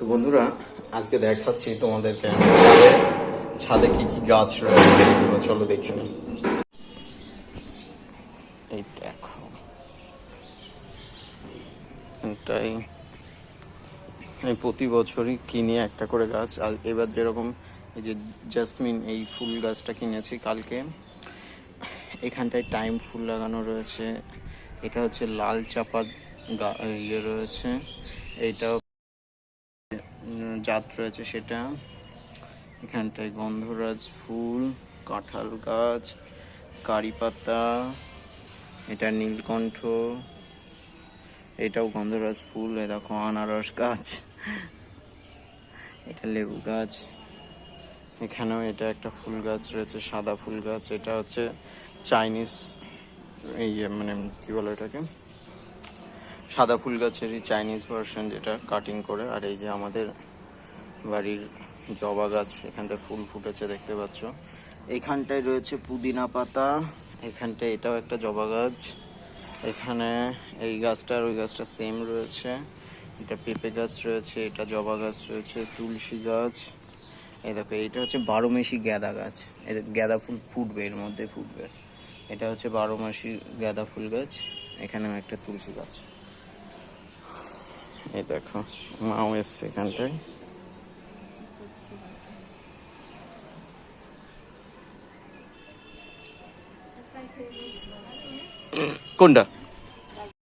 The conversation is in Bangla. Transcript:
তো বন্ধুরা, আজকে দেখাচ্ছি তোমাদেরকে ছাদে ছাদে কি কি গাছ রয়েছে সেগুলো চলো দেখে নিই। এই দেখো, এটাই আমি প্রতি বছরই কিনি একটা করে গাছ। আর এবার যেরকম এই যে জাসমিন এই ফুল গাছটা কিনেছি কালকে। এখানটায় টাইম ফুল লাগানো রয়েছে। এটা হচ্ছে লাল চাপা ইয়ে রয়েছে। এইটাও জাত রয়েছে সেটা। এখানটায় গন্ধরাজ ফুল, কাঁঠাল গাছ, কারি পাতা, এটা নীলকণ্ঠ, এটাও গন্ধরাজ ফুল। এ দেখো আনারস গাছ, এটা লেবু গাছ। এখানেও এটা একটা ফুল গাছ রয়েছে, সাদা ফুল গাছ। এটা হচ্ছে চাইনিজ এই মানে কি বলে এটাকে, সাদা ফুল গাছেরই চাইনিজ ভার্সন, যেটা কাটিং করে। আর এই যে আমাদের বাড়ির জবা গাছ, এখানটায় ফুল ফুটেছে দেখতে পাচ্ছ। এইখানটায় রয়েছে পুদিনা পাতা। এখানটায় এটাও একটা জবা গাছ। এখানে এই গাছটা আর ওই গাছটা সেম রয়েছে। এটা পেঁপে গাছ রয়েছে, এটা জবা গাছ রয়েছে, তুলসী গাছ। এই দেখো, এইটা হচ্ছে 12 মাসি গাঁদা গাছ। এদের গাঁদা ফুল ফুটবে, এর মধ্যে ফুটবে। এটা হচ্ছে 12 মাসি গাঁদা ফুল গাছ। এখানেও একটা তুলসী গাছ। এই দেখো, মাও এসছে এখানটায়। কোনটা?